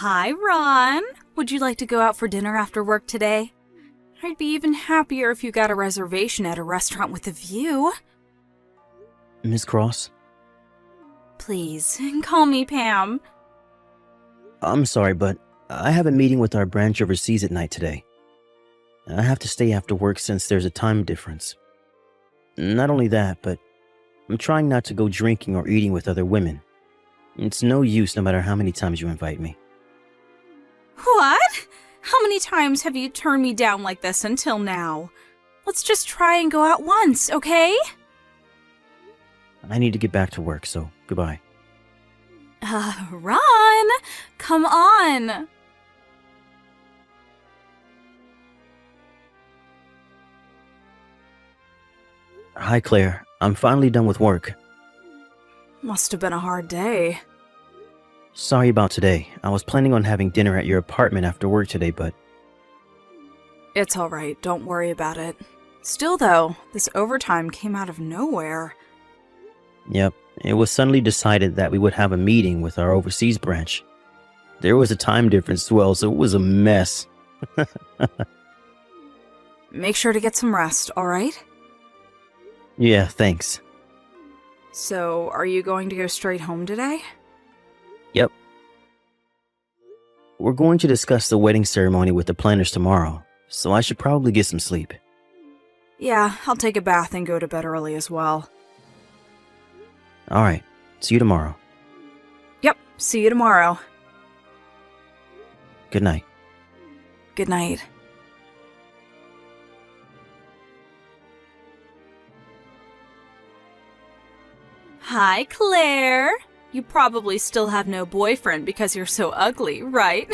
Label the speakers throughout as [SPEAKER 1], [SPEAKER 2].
[SPEAKER 1] Hi, Ron. Would you like to go out for dinner after work today? I'd be even happier if you got a reservation at a restaurant with a view.
[SPEAKER 2] Miss Cross?
[SPEAKER 1] Please, call me Pam.
[SPEAKER 2] I'm sorry, but I have a meeting with our branch overseas at night today. I have to stay after work since there's a time difference. Not only that, but I'm trying not to go drinking or eating with other women. It's no use no matter how many times you invite me.
[SPEAKER 1] What? How many times have you turned me down like this until now? Let's just try and go out once, okay?
[SPEAKER 2] I need to get back to work, so goodbye.
[SPEAKER 1] Ron, come on.
[SPEAKER 2] Hi, Claire. I'm finally done with work.
[SPEAKER 1] Must have been a hard day.
[SPEAKER 2] Sorry about today. I was planning on having dinner at your apartment after work today, but...
[SPEAKER 1] It's alright, don't worry about it. Still though, this overtime came out of nowhere.
[SPEAKER 2] Yep, it was suddenly decided that we would have a meeting with our overseas branch. There was a time difference as well, so it was a mess.
[SPEAKER 1] Make sure to get some rest, alright?
[SPEAKER 2] Yeah, thanks.
[SPEAKER 1] So, are you going to go straight home today?
[SPEAKER 2] Yep. We're going to discuss the wedding ceremony with the planners tomorrow, so I should probably get some sleep.
[SPEAKER 1] Yeah, I'll take a bath and go to bed early as well.
[SPEAKER 2] Alright, see you tomorrow.
[SPEAKER 1] Yep, see you tomorrow.
[SPEAKER 2] Good night.
[SPEAKER 1] Good night. Hi, Claire. You probably still have no boyfriend because you're so ugly, right?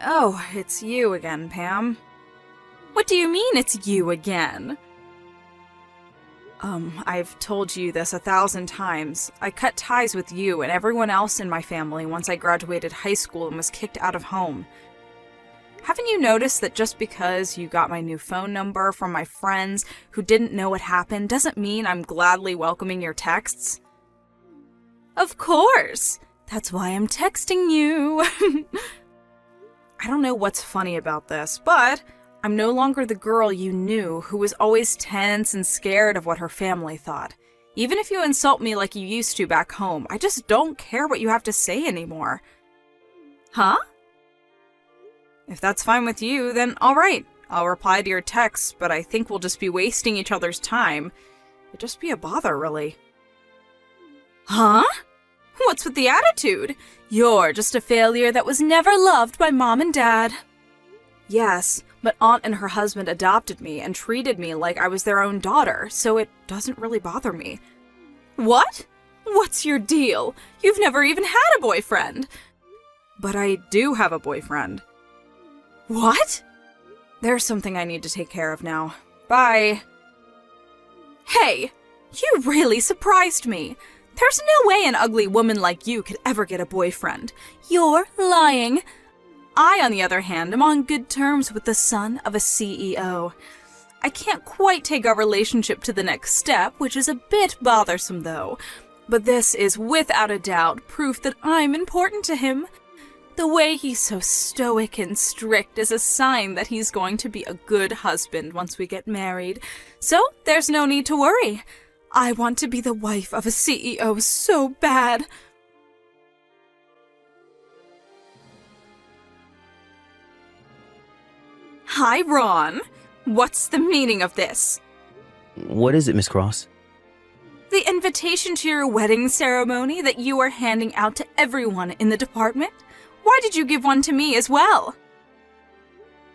[SPEAKER 1] Oh, it's you again, Pam. What do you mean it's you again? I've told you this 1,000 times. I cut ties with you and everyone else in my family once I graduated high school and was kicked out of home. Haven't you noticed that just because you got my new phone number from my friends who didn't know what happened doesn't mean I'm gladly welcoming your texts? Of course! That's why I'm texting you. I don't know what's funny about this, but I'm no longer the girl you knew who was always tense and scared of what her family thought. Even if you insult me like you used to back home, I just don't care what you have to say anymore. Huh? If that's fine with you, then alright. I'll reply to your texts, but I think we'll just be wasting each other's time. It'd just be a bother, really. Huh? What's with the attitude? You're just a failure that was never loved by Mom and Dad. Yes, but Aunt and her husband adopted me and treated me like I was their own daughter, so it doesn't really bother me. What? What's your deal? You've never even had a boyfriend. But I do have a boyfriend. What? There's something I need to take care of now. Bye. Hey, you really surprised me. There's no way an ugly woman like you could ever get a boyfriend. You're lying. I, on the other hand, am on good terms with the son of a CEO. I can't quite take our relationship to the next step, which is a bit bothersome though. But this is without a doubt proof that I'm important to him. The way he's so stoic and strict is a sign that he's going to be a good husband once we get married. So there's no need to worry. I want to be the wife of a CEO so bad. Hi, Ron. What's the meaning of this?
[SPEAKER 2] What is it, Miss Cross?
[SPEAKER 1] The invitation to your wedding ceremony that you are handing out to everyone in the department? Why did you give one to me as well?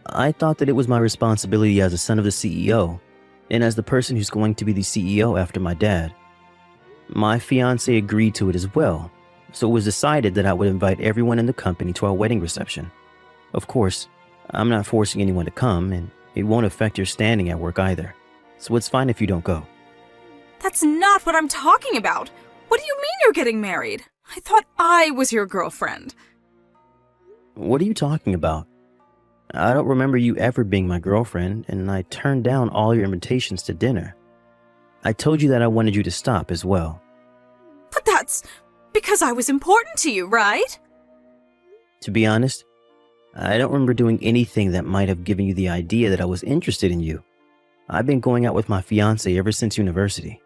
[SPEAKER 2] I thought that it was my responsibility as a son of the CEO, and as the person who's going to be the CEO after my dad. My fiancé agreed to it as well, so it was decided that I would invite everyone in the company to our wedding reception. Of course, I'm not forcing anyone to come, and it won't affect your standing at work either, so it's fine if you don't go.
[SPEAKER 1] That's not what I'm talking about. What do you mean you're getting married? I thought I was your girlfriend.
[SPEAKER 2] What are you talking about? I don't remember you ever being my girlfriend, and I turned down all your invitations to dinner. I told you that I wanted you to stop as well.
[SPEAKER 1] But that's because I was important to you, right?
[SPEAKER 2] To be honest, I don't remember doing anything that might have given you the idea that I was interested in you. I've been going out with my fiancé ever since university.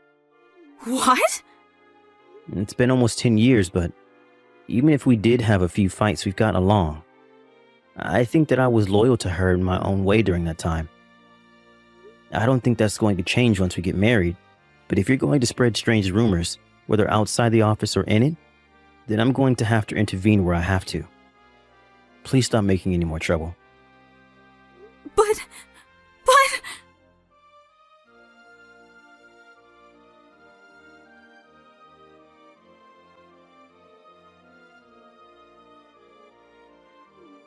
[SPEAKER 1] What?
[SPEAKER 2] It's been almost 10 years, but even if we did have a few fights, we've gotten along. I think that I was loyal to her in my own way during that time. I don't think that's going to change once we get married, but if you're going to spread strange rumors, whether outside the office or in it, then I'm going to have to intervene where I have to. Please stop making any more trouble.
[SPEAKER 1] But...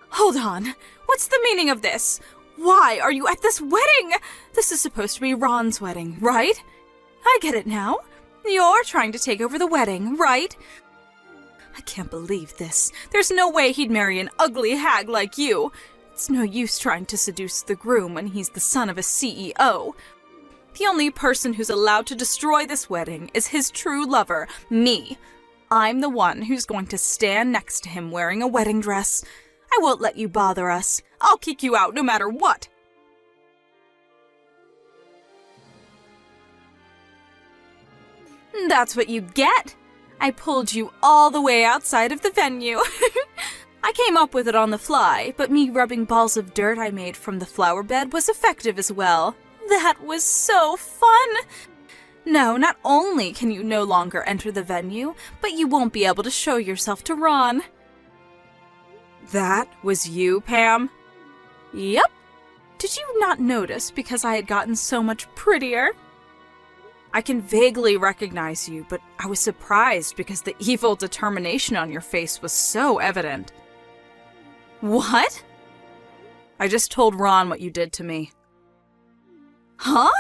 [SPEAKER 1] Hold on. What's the meaning of this? Why are you at this wedding? This is supposed to be Ron's wedding, right? I get it now. You're trying to take over the wedding, right? I can't believe this. There's no way he'd marry an ugly hag like you. It's no use trying to seduce the groom when he's the son of a CEO. The only person who's allowed to destroy this wedding is his true lover, me. I'm the one who's going to stand next to him wearing a wedding dress. I won't let you bother us. I'll kick you out no matter what. That's what you get. I pulled you all the way outside of the venue. I came up with it on the fly, but me rubbing balls of dirt I made from the flower bed was effective as well. That was so fun! No, not only can you no longer enter the venue, but you won't be able to show yourself to Ron. That was you, Pam? Yep. Did you not notice because I had gotten so much prettier? I can vaguely recognize you, but I was surprised because the evil determination on your face was so evident. What? I just told Ron what you did to me. Huh?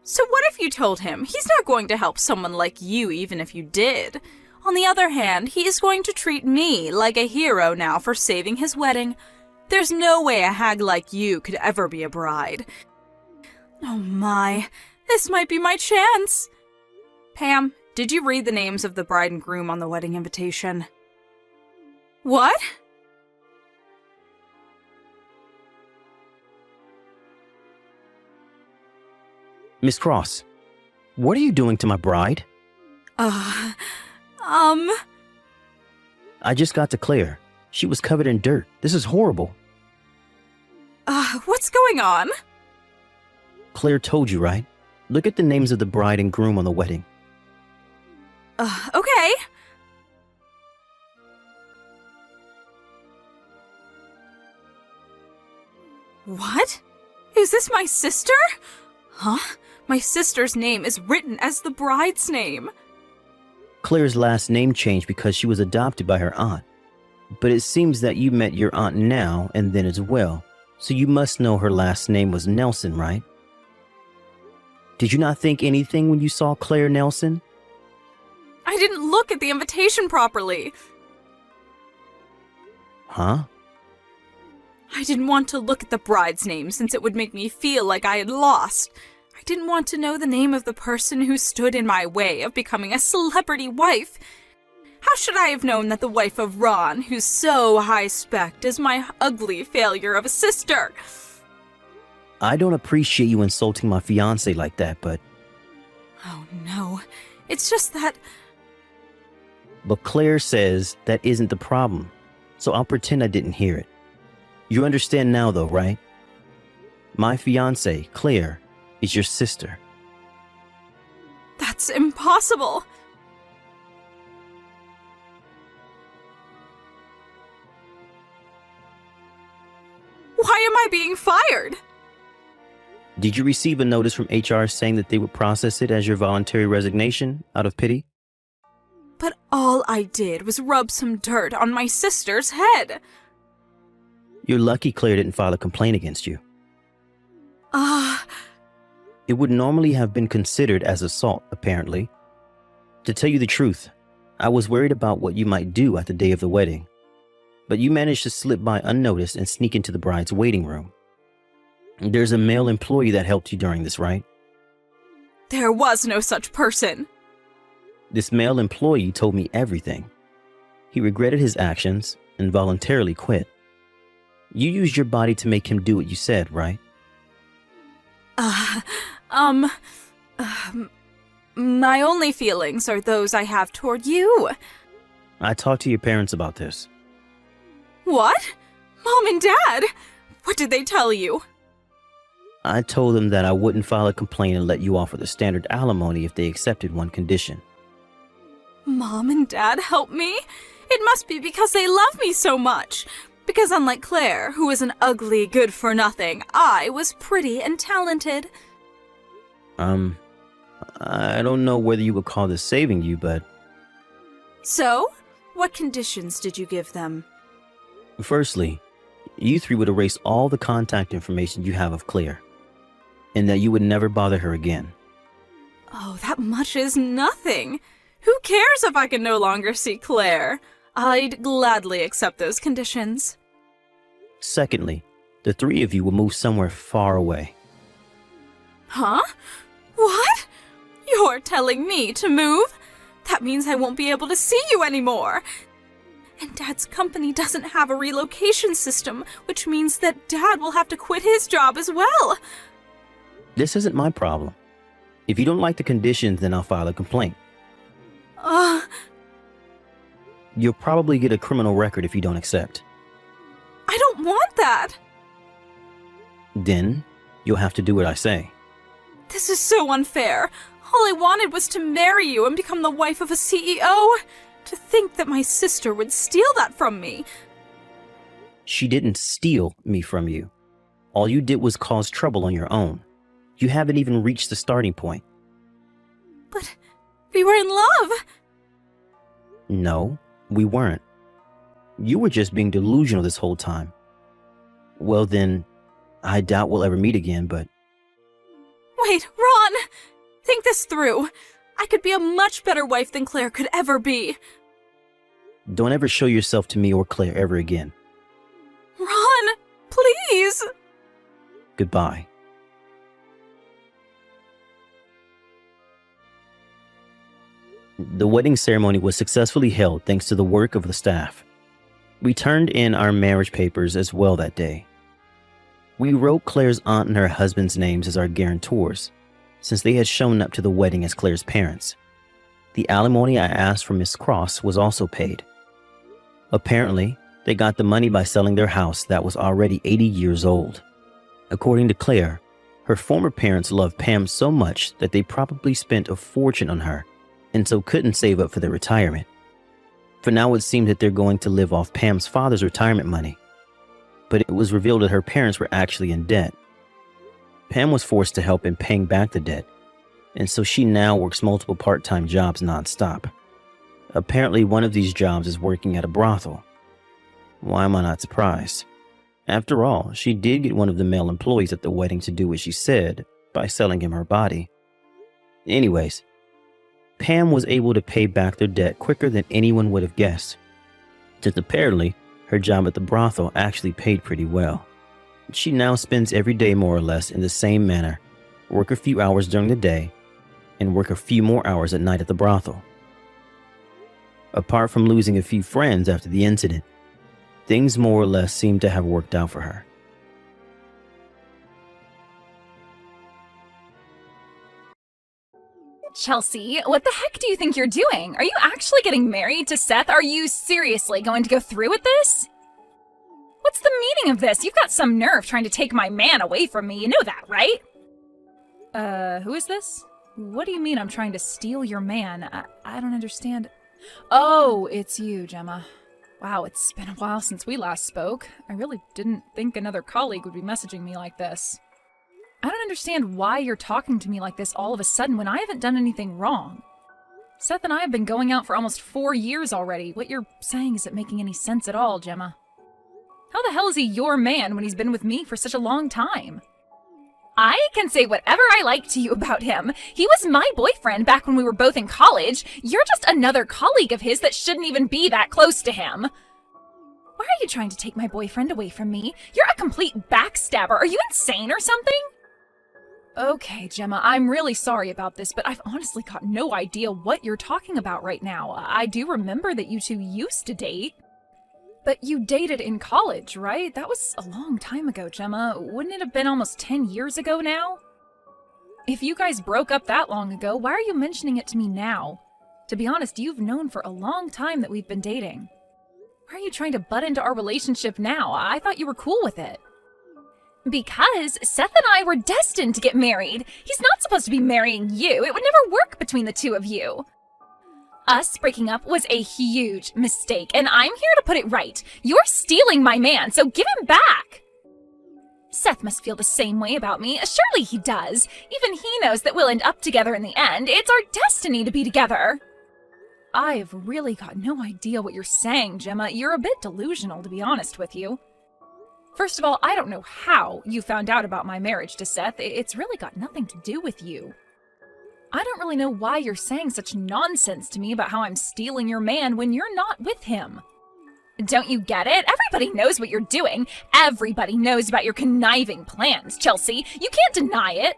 [SPEAKER 1] So what if you told him? He's not going to help someone like you even if you did. On the other hand, he is going to treat me like a hero now for saving his wedding. There's no way a hag like you could ever be a bride. Oh my, this might be my chance. Pam, did you read the names of the bride and groom on the wedding invitation? What?
[SPEAKER 2] Miss Cross, what are you doing to my bride? I just got to Claire. She was covered in dirt. This is horrible.
[SPEAKER 1] What's going on?
[SPEAKER 2] Claire told you, right? Look at the names of the bride and groom on the wedding.
[SPEAKER 1] Okay. What? Is this my sister? Huh? My sister's name is written as the bride's name.
[SPEAKER 2] Claire's last name changed because she was adopted by her aunt. But it seems that you met your aunt now and then as well, so you must know her last name was Nelson, right? Did you not think anything when you saw Claire Nelson?
[SPEAKER 1] I didn't look at the invitation properly.
[SPEAKER 2] Huh?
[SPEAKER 1] I didn't want to look at the bride's name since it would make me feel like I had lost. I didn't want to know the name of the person who stood in my way of becoming a celebrity wife. How should I have known that the wife of Ron, who's so high-spec, is my ugly failure of a sister?
[SPEAKER 2] I don't appreciate you insulting my fiancé like that, but...
[SPEAKER 1] Oh no, it's just that...
[SPEAKER 2] But Claire says that isn't the problem, so I'll pretend I didn't hear it. You understand now though, right? My fiancé, Claire, is your sister.
[SPEAKER 1] That's impossible. Why am I being fired?
[SPEAKER 2] Did you receive a notice from HR saying that they would process it as your voluntary resignation out of pity?
[SPEAKER 1] But all I did was rub some dirt on my sister's head.
[SPEAKER 2] You're lucky Claire didn't file a complaint against you. It would normally have been considered as assault, apparently. To tell you the truth, I was worried about what you might do at the day of the wedding. But you managed to slip by unnoticed and sneak into the bride's waiting room. There's a male employee that helped you during this, right?
[SPEAKER 1] There was no such person.
[SPEAKER 2] This male employee told me everything. He regretted his actions, and voluntarily quit. You used your body to make him do what you said, right?
[SPEAKER 1] My only feelings are those I have toward you.
[SPEAKER 2] I talked to your parents about this.
[SPEAKER 1] What? Mom and Dad? What did they tell you?
[SPEAKER 2] I told them that I wouldn't file a complaint and let you off with a standard alimony if they accepted one condition.
[SPEAKER 1] Mom and Dad help me? It must be because they love me so much. Because unlike Claire, who was an ugly good-for-nothing, I was pretty and talented.
[SPEAKER 2] I don't know whether you would call this saving you, but...
[SPEAKER 1] So? What conditions did you give them?
[SPEAKER 2] Firstly, you three would erase all the contact information you have of Claire, and that you would never bother her again.
[SPEAKER 1] Oh, that much is nothing. Who cares if I can no longer see Claire? I'd gladly accept those conditions.
[SPEAKER 2] Secondly, the three of you will move somewhere far away.
[SPEAKER 1] Huh? What? You're telling me to move? That means I won't be able to see you anymore. And Dad's company doesn't have a relocation system, which means that Dad will have to quit his job as well.
[SPEAKER 2] This isn't my problem. If you don't like the conditions, then I'll file a complaint. You'll probably get a criminal record if you don't accept.
[SPEAKER 1] I don't want that.
[SPEAKER 2] Then, you'll have to do what I say.
[SPEAKER 1] This is so unfair. All I wanted was to marry you and become the wife of a CEO. To think that my sister would steal that from me.
[SPEAKER 2] She didn't steal me from you. All you did was cause trouble on your own. You haven't even reached the starting point.
[SPEAKER 1] But we were in love.
[SPEAKER 2] No, we weren't. You were just being delusional this whole time. Well then, I doubt we'll ever meet again, but...
[SPEAKER 1] Wait, Ron! Think this through. I could be a much better wife than Claire could ever be.
[SPEAKER 2] Don't ever show yourself to me or Claire ever again.
[SPEAKER 1] Ron, please!
[SPEAKER 2] Goodbye. The wedding ceremony was successfully held thanks to the work of the staff. We turned in our marriage papers as well that day. We wrote Claire's aunt and her husband's names as our guarantors, since they had shown up to the wedding as Claire's parents. The alimony I asked for Miss Cross was also paid. Apparently, they got the money by selling their house that was already 80 years old. According to Claire, her former parents loved Pam so much that they probably spent a fortune on her, and so couldn't save up for their retirement. For now, it seemed that they're going to live off Pam's father's retirement money. But it was revealed that her parents were actually in debt. Pam was forced to help in paying back the debt, and so she now works multiple part-time jobs nonstop. Apparently, one of these jobs is working at a brothel. Why am I not surprised? After all, she did get one of the male employees at the wedding to do what she said by selling him her body. Anyways, Pam was able to pay back their debt quicker than anyone would have guessed, since apparently her job at the brothel actually paid pretty well. She now spends every day more or less in the same manner, work a few hours during the day, and work a few more hours at night at the brothel. Apart from losing a few friends after the incident, things more or less seem to have worked out for her.
[SPEAKER 3] Chelsea, what the heck do you think you're doing? Are you actually getting married to Seth? Are you seriously going to go through with this? What's the meaning of this? You've got some nerve trying to take my man away from me. You know that, right? Who is this? What do you mean I'm trying to steal your man? I don't understand. Oh, it's you, Gemma. Wow, it's been a while since we last spoke. I really didn't think another colleague would be messaging me like this. I don't understand why you're talking to me like this all of a sudden when I haven't done anything wrong. Seth and I have been going out for almost 4 years already. What you're saying isn't making any sense at all, Gemma. How the hell is he your man when he's been with me for such a long time? I can say whatever I like to you about him. He was my boyfriend back when we were both in college. You're just another colleague of his that shouldn't even be that close to him. Why are you trying to take my boyfriend away from me? You're a complete backstabber. Are you insane or something? Okay, Gemma, I'm really sorry about this, but I've honestly got no idea what you're talking about right now. I do remember that you two used to date. But you dated in college, right? That was a long time ago, Gemma. Wouldn't it have been almost 10 years ago now? If you guys broke up that long ago, why are you mentioning it to me now? To be honest, you've known for a long time that we've been dating. Why are you trying to butt into our relationship now? I thought you were cool with it. Because Seth and I were destined to get married. He's not supposed to be marrying you. It would never work between the two of you. Us breaking up was a huge mistake, and I'm here to put it right. You're stealing my man, so give him back. Seth must feel the same way about me. Surely he does. Even he knows that we'll end up together in the end. It's our destiny to be together. I've really got no idea what you're saying, Gemma. You're a bit delusional, to be honest with you. First of all, I don't know how you found out about my marriage to Seth. It's really got nothing to do with you. I don't really know why you're saying such nonsense to me about how I'm stealing your man when you're not with him. Don't you get it? Everybody knows what you're doing. Everybody knows about your conniving plans, Chelsea. You can't deny it.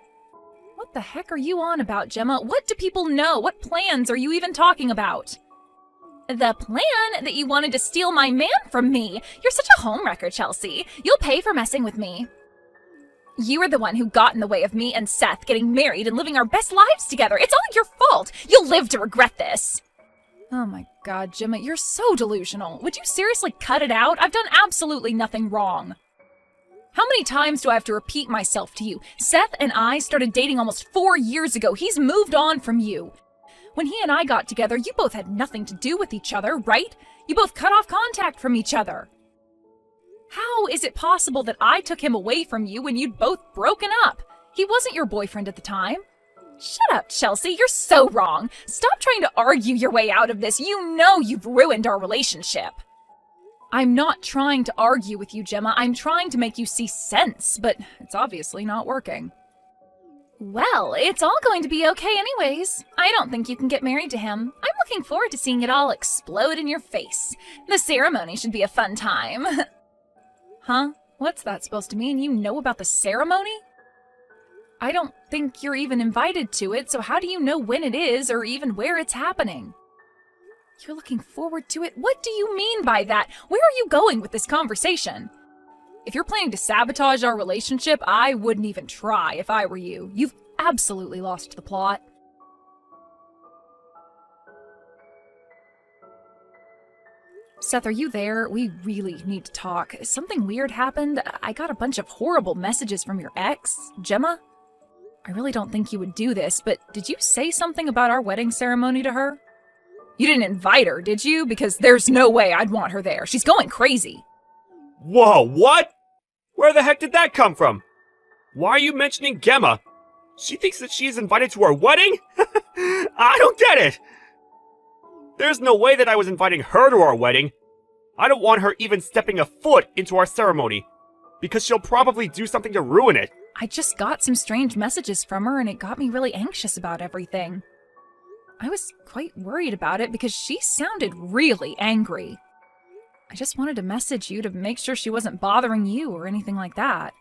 [SPEAKER 3] What the heck are you on about, Gemma? What do people know? What plans are you even talking about? The plan that you wanted to steal my man from me. You're such a homewrecker, Chelsea. You'll pay for messing with me. You are the one who got in the way of me and Seth getting married and living our best lives together. It's all your fault. You'll live to regret this. Oh my God, Gemma, you're so delusional. Would you seriously cut it out? I've done absolutely nothing wrong. How many times do I have to repeat myself to you? Seth and I started dating almost 4 years ago. He's moved on from you. When he and I got together, you both had nothing to do with each other, right? You both cut off contact from each other. How is it possible that I took him away from you when you'd both broken up? He wasn't your boyfriend at the time. Shut up, Chelsea. You're so wrong. Stop trying to argue your way out of this. You know you've ruined our relationship. I'm not trying to argue with you, Gemma. I'm trying to make you see sense, but it's obviously not working. Well, it's all going to be okay anyways. I don't think you can get married to him. I'm looking forward to seeing it all explode in your face. The ceremony should be a fun time. Huh? What's that supposed to mean? You know about the ceremony? I don't think you're even invited to it, so how do you know when it is or even where it's happening? You're looking forward to it? What do you mean by that? Where are you going with this conversation? If you're planning to sabotage our relationship, I wouldn't even try if I were you. You've absolutely lost the plot. Seth, are you there? We really need to talk. Something weird happened. I got a bunch of horrible messages from your ex, Gemma. I really don't think you would do this, but did you say something about our wedding ceremony to her? You didn't invite her, did you? Because there's no way I'd want her there. She's going crazy.
[SPEAKER 4] Whoa, what? Where the heck did that come from? Why are you mentioning Gemma? She thinks that she is invited to our wedding? I don't get it! There's no way that I was inviting her to our wedding. I don't want her even stepping a foot into our ceremony, because she'll probably do something to ruin it.
[SPEAKER 3] I just got some strange messages from her and it got me really anxious about everything. I was quite worried about it because she sounded really angry. I just wanted to message you to make sure she wasn't bothering you or anything like that.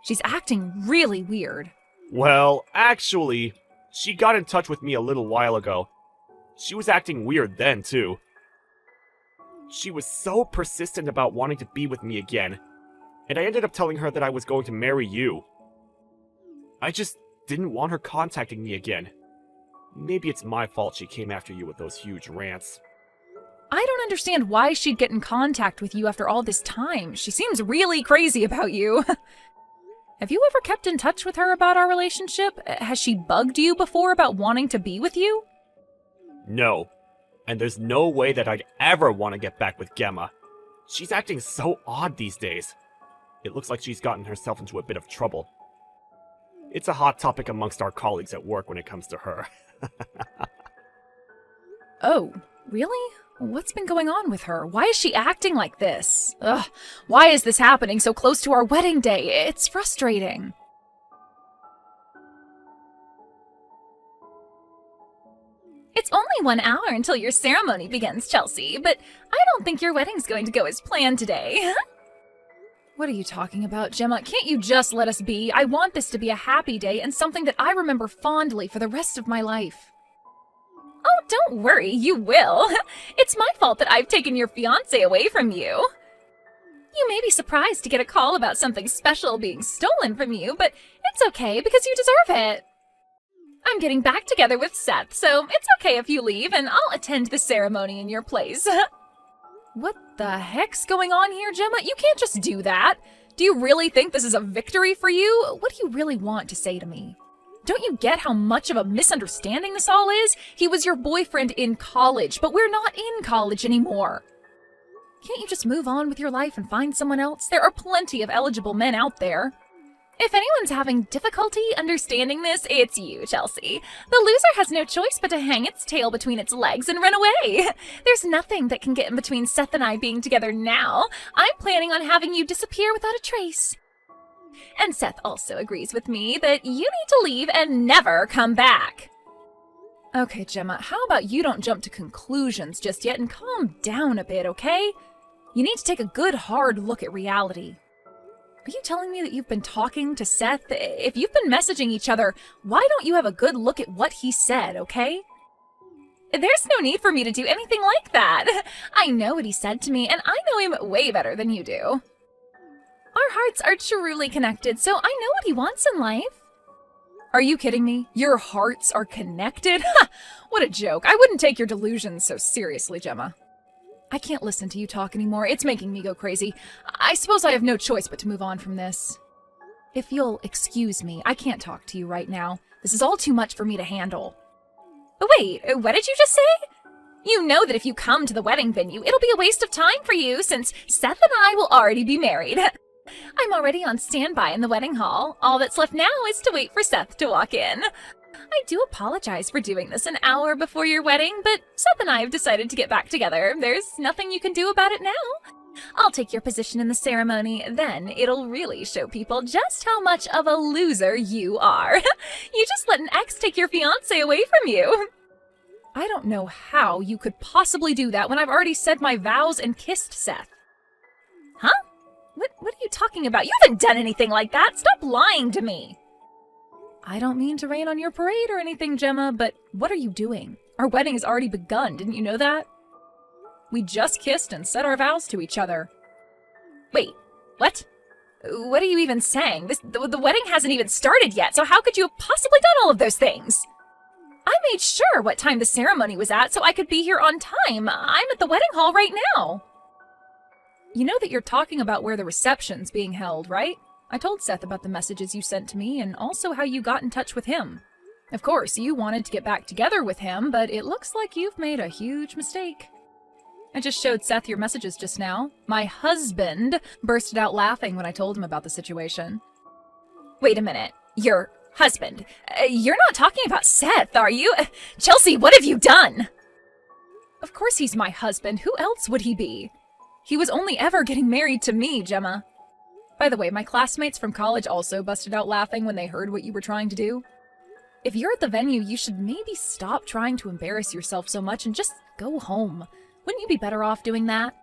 [SPEAKER 3] She's acting really weird.
[SPEAKER 4] Well, actually, she got in touch with me a little while ago. She was acting weird then, too. She was so persistent about wanting to be with me again, and I ended up telling her that I was going to marry you. I just didn't want her contacting me again. Maybe it's my fault she came after you with those huge rants.
[SPEAKER 3] I don't understand why she'd get in contact with you after all this time. She seems really crazy about you. Have you ever kept in touch with her about our relationship? Has she bugged you before about wanting to be with you?
[SPEAKER 4] No. And there's no way that I'd ever want to get back with Gemma. She's acting so odd these days. It looks like she's gotten herself into a bit of trouble. It's a hot topic amongst our colleagues at work when it comes to her.
[SPEAKER 3] Oh, really? What's been going on with her? Why is she acting like this? Ugh, why is this happening so close to our wedding day? It's frustrating. It's only 1 hour until your ceremony begins, Chelsea, but I don't think your wedding's going to go as planned today. What are you talking about, Gemma? Can't you just let us be? I want this to be a happy day and something that I remember fondly for the rest of my life. Oh, don't worry, you will. It's my fault that I've taken your fiancé away from you. You may be surprised to get a call about something special being stolen from you, but it's okay because you deserve it. I'm getting back together with Seth, so it's okay if you leave, and I'll attend the ceremony in your place. What the heck's going on here, Gemma? You can't just do that. Do you really think this is a victory for you? What do you really want to say to me? Don't you get how much of a misunderstanding this all is? He was your boyfriend in college, but we're not in college anymore. Can't you just move on with your life and find someone else? There are plenty of eligible men out there. If anyone's having difficulty understanding this, it's you, Chelsea. The loser has no choice but to hang its tail between its legs and run away. There's nothing that can get in between Seth and I being together now. I'm planning on having you disappear without a trace. And Seth also agrees with me that you need to leave and never come back. Okay, Gemma, how about you don't jump to conclusions just yet and calm down a bit, okay? You need to take a good, hard look at reality. Are you telling me that you've been talking to Seth? If you've been messaging each other, why don't you have a good look at what he said, okay? There's no need for me to do anything like that. I know what he said to me, and I know him way better than you do. Our hearts are truly connected, so I know what he wants in life. Are you kidding me? Your hearts are connected? Ha! What a joke. I wouldn't take your delusions so seriously, Gemma. I can't listen to you talk anymore. It's making me go crazy. I suppose I have no choice but to move on from this. If you'll excuse me, I can't talk to you right now. This is all too much for me to handle. Wait, what did you just say? You know that if you come to the wedding venue, it'll be a waste of time for you since Seth and I will already be married. I'm already on standby in the wedding hall. All that's left now is to wait for Seth to walk in. I do apologize for doing this an hour before your wedding, but Seth and I have decided to get back together. There's nothing you can do about it now. I'll take your position in the ceremony, then it'll really show people just how much of a loser you are. You just let an ex take your fiancé away from you. I don't know how you could possibly do that when I've already said my vows and kissed Seth. Huh? What are you talking about? You haven't done anything like that. Stop lying to me. I don't mean to rain on your parade or anything, Gemma, but what are you doing? Our wedding has already begun, didn't you know that? We just kissed and said our vows to each other. Wait, what? What are you even saying? The wedding hasn't even started yet, so how could you have possibly done all of those things? I made sure what time the ceremony was at so I could be here on time. I'm at the wedding hall right now. You know that you're talking about where the reception's being held, right? I told Seth about the messages you sent to me and also how you got in touch with him. Of course, you wanted to get back together with him, but it looks like you've made a huge mistake. I just showed Seth your messages just now. My husband bursted out laughing when I told him about the situation. Wait a minute. Your husband? You're not talking about Seth, are you? Chelsea, what have you done? Of course he's my husband. Who else would he be? He was only ever getting married to me, Gemma. By the way, my classmates from college also busted out laughing when they heard what you were trying to do. If you're at the venue, you should maybe stop trying to embarrass yourself so much and just go home. Wouldn't you be better off doing that?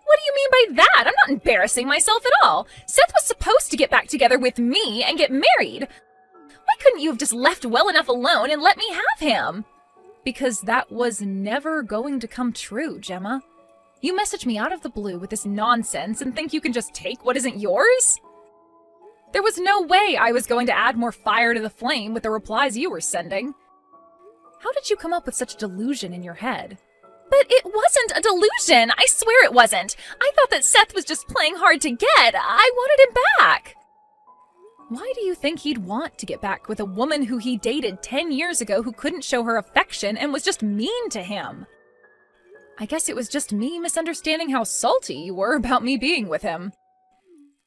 [SPEAKER 3] What do you mean by that? I'm not embarrassing myself at all. Seth was supposed to get back together with me and get married. Why couldn't you have just left well enough alone and let me have him? Because that was never going to come true, Gemma. You message me out of the blue with this nonsense and think you can just take what isn't yours? There was no way I was going to add more fire to the flame with the replies you were sending. How did you come up with such delusion in your head? But it wasn't a delusion! I swear it wasn't! I thought that Seth was just playing hard to get. I wanted him back! Why do you think he'd want to get back with a woman who he dated 10 years ago who couldn't show her affection and was just mean to him? I guess it was just me misunderstanding how salty you were about me being with him.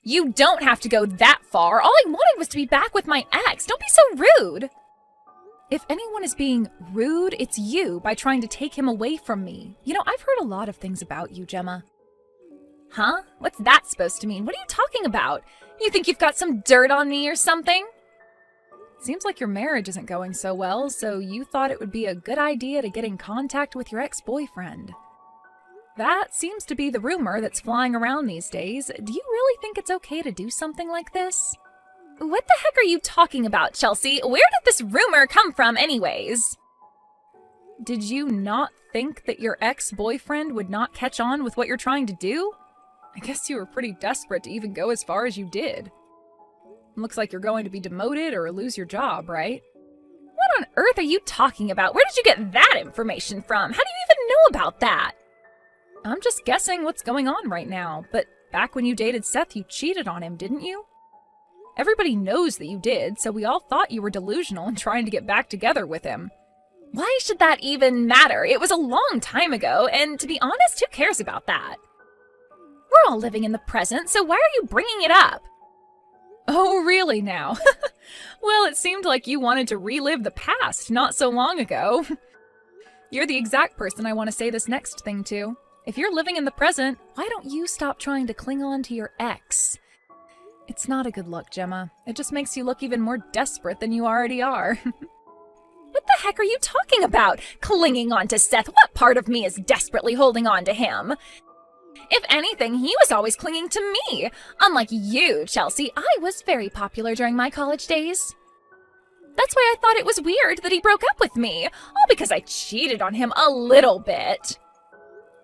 [SPEAKER 3] You don't have to go that far. All I wanted was to be back with my ex. Don't be so rude. If anyone is being rude, it's you by trying to take him away from me. You know, I've heard a lot of things about you, Gemma. Huh? What's that supposed to mean? What are you talking about? You think you've got some dirt on me or something? Seems like your marriage isn't going so well, so you thought it would be a good idea to get in contact with your ex-boyfriend. That seems to be the rumor that's flying around these days. Do you really think it's okay to do something like this? What the heck are you talking about, Chelsea? Where did this rumor come from anyways? Did you not think that your ex-boyfriend would not catch on with what you're trying to do? I guess you were pretty desperate to even go as far as you did. Looks like you're going to be demoted or lose your job, right? What on earth are you talking about? Where did you get that information from? How do you even know about that? I'm just guessing what's going on right now, but back when you dated Seth, you cheated on him, didn't you? Everybody knows that you did, so we all thought you were delusional and trying to get back together with him. Why should that even matter? It was a long time ago, and to be honest, who cares about that? We're all living in the present, so why are you bringing it up? Oh, really now? Well, it seemed like you wanted to relive the past not so long ago. You're the exact person I want to say this next thing to. If you're living in the present, why don't you stop trying to cling on to your ex? It's not a good look, Gemma. It just makes you look even more desperate than you already are. What the heck are you talking about? Clinging on to Seth? What part of me is desperately holding on to him? If anything, he was always clinging to me. Unlike you, Chelsea, I was very popular during my college days. That's why I thought it was weird that he broke up with me, all because I cheated on him a little bit.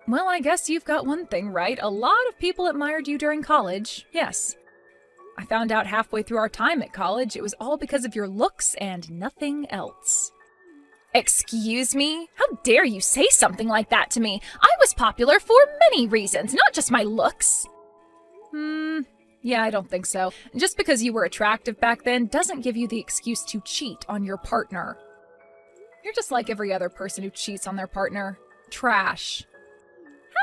[SPEAKER 3] Well, I guess you've got one thing right. A lot of people admired you during college, yes. I found out halfway through our time at college it was all because of your looks and nothing else. Excuse me? How dare you say something like that to me? I was popular for many reasons, not just my looks. Yeah, I don't think so. Just because you were attractive back then doesn't give you the excuse to cheat on your partner. You're just like every other person who cheats on their partner. Trash.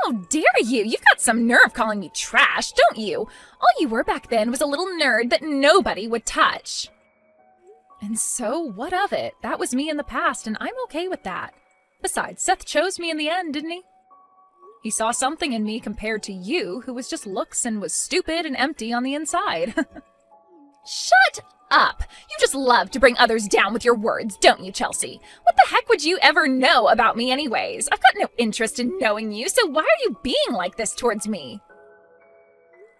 [SPEAKER 3] How dare you? You've got some nerve calling me trash, don't you? All you were back then was a little nerd that nobody would touch. And so, what of it? That was me in the past, and I'm okay with that. Besides, Seth chose me in the end, didn't he? He saw something in me compared to you, who was just looks and was stupid and empty on the inside. Shut up! You just love to bring others down with your words, don't you, Chelsea? What the heck would you ever know about me anyways? I've got no interest in knowing you, so why are you being like this towards me?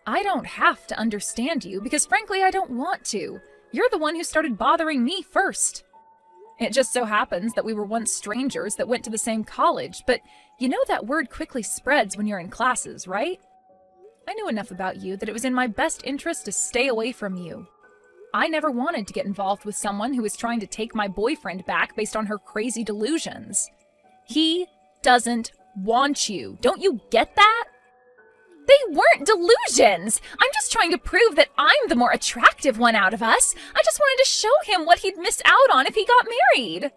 [SPEAKER 3] I don't have to understand you, because frankly, I don't want to. You're the one who started bothering me first. It just so happens that we were once strangers that went to the same college, but you know that word quickly spreads when you're in classes, right? I knew enough about you that it was in my best interest to stay away from you. I never wanted to get involved with someone who was trying to take my boyfriend back based on her crazy delusions. He doesn't want you. Don't you get that? They weren't delusions! I'm just trying to prove that I'm the more attractive one out of us. I just wanted to show him what he'd miss out on if he got married.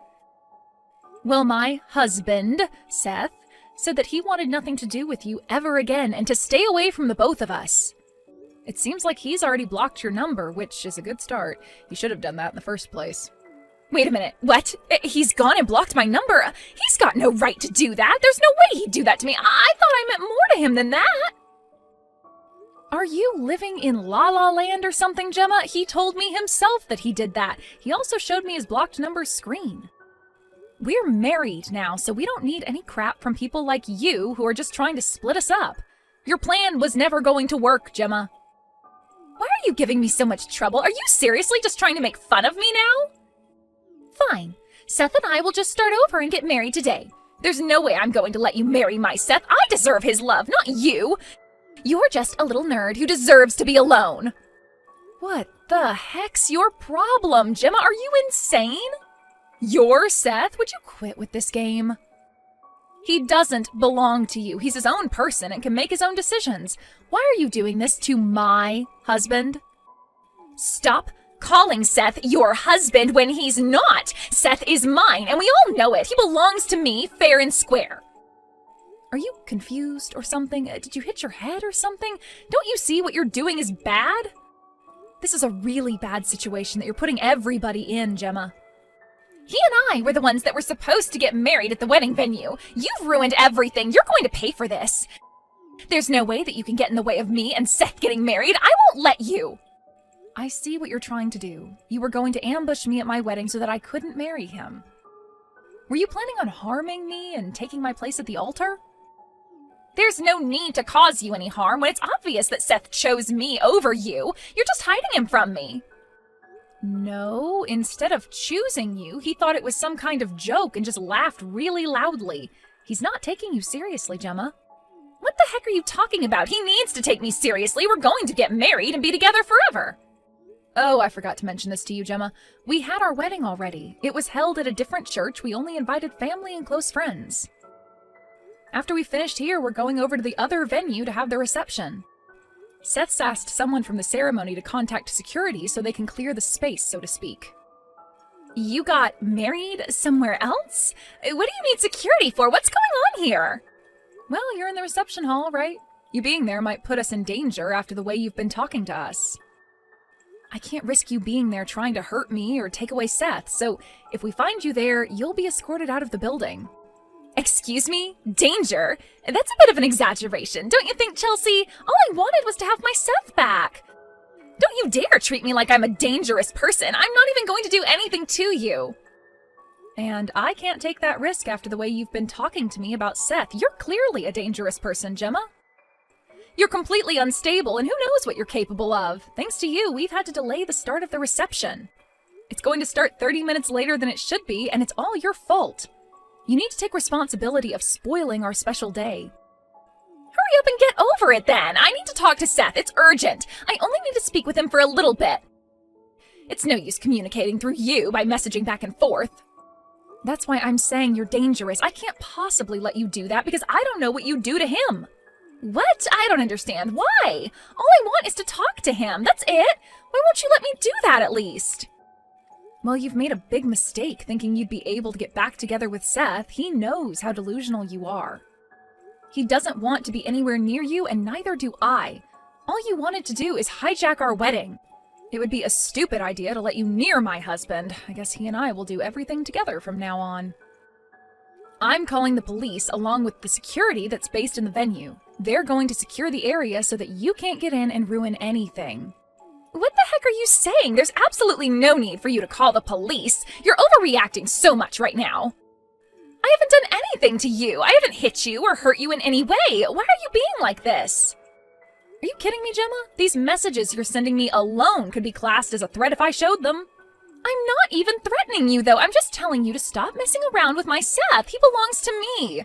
[SPEAKER 3] Well, my husband, Seth, said that he wanted nothing to do with you ever again and to stay away from the both of us. It seems like he's already blocked your number, which is a good start. He should have done that in the first place. Wait a minute, what? He's gone and blocked my number? He's got no right to do that. There's no way he'd do that to me. I thought I meant more to him than that. Are you living in La La Land or something, Gemma? He told me himself that he did that. He also showed me his blocked number screen. We're married now, so we don't need any crap from people like you who are just trying to split us up. Your plan was never going to work, Gemma. Why are you giving me so much trouble? Are you seriously just trying to make fun of me now? Fine. Seth and I will just start over and get married today. There's no way I'm going to let you marry my Seth. I deserve his love, not you. You're just a little nerd who deserves to be alone. What the heck's your problem, Gemma? Are you insane? You're Seth? Would you quit with this game? He doesn't belong to you. He's his own person and can make his own decisions. Why are you doing this to my husband? Stop calling Seth your husband when he's not. Seth is mine, and we all know it. He belongs to me, fair and square. Are you confused or something? Did you hit your head or something? Don't you see what you're doing is bad? This is a really bad situation that you're putting everybody in, Gemma. He and I were the ones that were supposed to get married at the wedding venue. You've ruined everything. You're going to pay for this. There's no way that you can get in the way of me and Seth getting married. I won't let you. I see what you're trying to do. You were going to ambush me at my wedding so that I couldn't marry him. Were you planning on harming me and taking my place at the altar? There's no need to cause you any harm when it's obvious that Seth chose me over you. You're just hiding him from me. No, instead of choosing you, he thought it was some kind of joke and just laughed really loudly. He's not taking you seriously, Gemma. What the heck are you talking about? He needs to take me seriously. We're going to get married and be together forever. Oh, I forgot to mention this to you, Gemma. We had our wedding already. It was held at a different church. We only invited family and close friends. After we finished here, we're going over to the other venue to have the reception. Seth's asked someone from the ceremony to contact security so they can clear the space, so to speak. You got married somewhere else? What do you need security for? What's going on here? Well, you're in the reception hall, right? You being there might put us in danger after the way you've been talking to us. I can't risk you being there trying to hurt me or take away Seth, so if we find you there, you'll be escorted out of the building. Excuse me? Danger? That's a bit of an exaggeration, don't you think, Chelsea? All I wanted was to have my Seth back. Don't you dare treat me like I'm a dangerous person. I'm not even going to do anything to you. And I can't take that risk after the way you've been talking to me about Seth. You're clearly a dangerous person, Gemma. You're completely unstable, and who knows what you're capable of. Thanks to you, we've had to delay the start of the reception. It's going to start 30 minutes later than it should be, and it's all your fault. You need to take responsibility of spoiling our special day. Hurry up and get over it then. I need to talk to Seth. It's urgent. I only need to speak with him for a little bit. It's no use communicating through you by messaging back and forth. That's why I'm saying you're dangerous. I can't possibly let you do that because I don't know what you do to him. What? I don't understand. Why? All I want is to talk to him. That's it. Why won't you let me do that at least? Well, you've made a big mistake thinking you'd be able to get back together with Seth. He knows how delusional you are. He doesn't want to be anywhere near you, and neither do I. All you wanted to do is hijack our wedding. It would be a stupid idea to let you near my husband. I guess he and I will do everything together from now on. I'm calling the police along with the security that's based in the venue. They're going to secure the area so that you can't get in and ruin anything. What the heck are you saying? There's absolutely no need for you to call the police. You're overreacting so much right now. I haven't done anything to you. I haven't hit you or hurt you in any way. Why are you being like this? Are you kidding me, Gemma? These messages you're sending me alone could be classed as a threat if I showed them. I'm not even threatening you, though. I'm just telling you to stop messing around with my Seth. He belongs to me.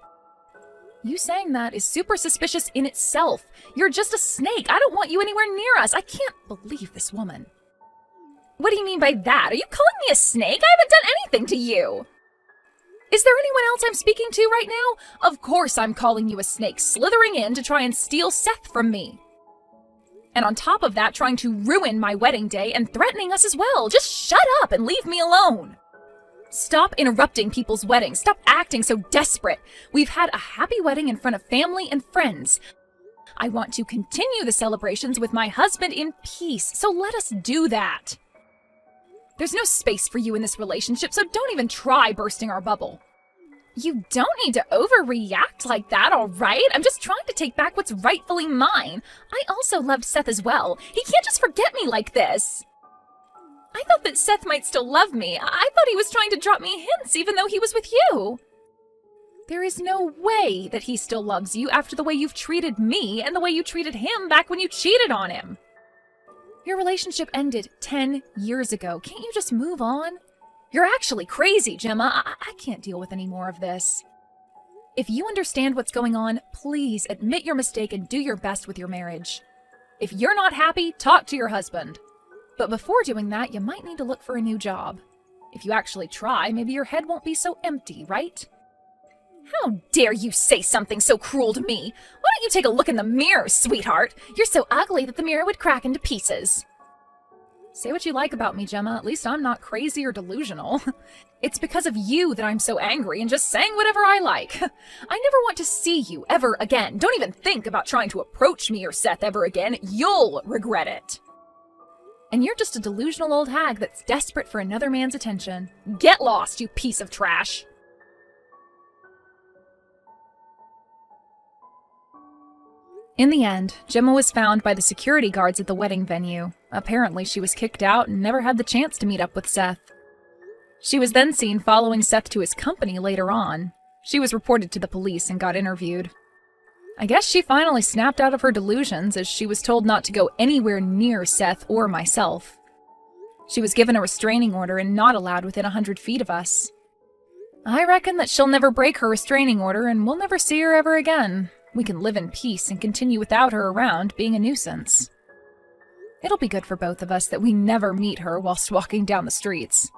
[SPEAKER 3] You saying that is super suspicious in itself. You're just a snake. I don't want you anywhere near us. I can't believe this woman. What do you mean by that? Are you calling me a snake? I haven't done anything to you. Is there anyone else I'm speaking to right now? Of course I'm calling you a snake, slithering in to try and steal Seth from me. And on top of that, trying to ruin my wedding day and threatening us as well. Just shut up and leave me alone. Stop interrupting people's weddings. Stop acting so desperate. We've had a happy wedding in front of family and friends. I want to continue the celebrations with my husband in peace, so let us do that. There's no space for you in this relationship, so don't even try bursting our bubble. You don't need to overreact like that, all right? I'm just trying to take back what's rightfully mine. I also loved Seth as well. He can't just forget me like this. I thought that Seth might still love me. I thought he was trying to drop me hints even though he was with you. There is no way that he still loves you after the way you've treated me and the way you treated him back when you cheated on him. Your relationship ended 10 years ago. Can't you just move on? You're actually crazy, Gemma. I can't deal with any more of this. If you understand what's going on, please admit your mistake and do your best with your marriage. If you're not happy, talk to your husband. But before doing that, you might need to look for a new job. If you actually try, maybe your head won't be so empty, right? How dare you say something so cruel to me? Why don't you take a look in the mirror, sweetheart? You're so ugly that the mirror would crack into pieces. Say what you like about me, Gemma. At least I'm not crazy or delusional. It's because of you that I'm so angry and just saying whatever I like. I never want to see you ever again. Don't even think about trying to approach me or Seth ever again. You'll regret it. And you're just a delusional old hag that's desperate for another man's attention. Get lost, you piece of trash. In the end, Gemma was found by the security guards at the wedding venue. Apparently, she was kicked out and never had the chance to meet up with Seth. She was then seen following Seth to his company later on. She was reported to the police and got interviewed. I guess she finally snapped out of her delusions as she was told not to go anywhere near Seth or myself. She was given a restraining order and not allowed within 100 feet of us. I reckon that she'll never break her restraining order and we'll never see her ever again. We can live in peace and continue without her around being a nuisance. It'll be good for both of us that we never meet her whilst walking down the streets.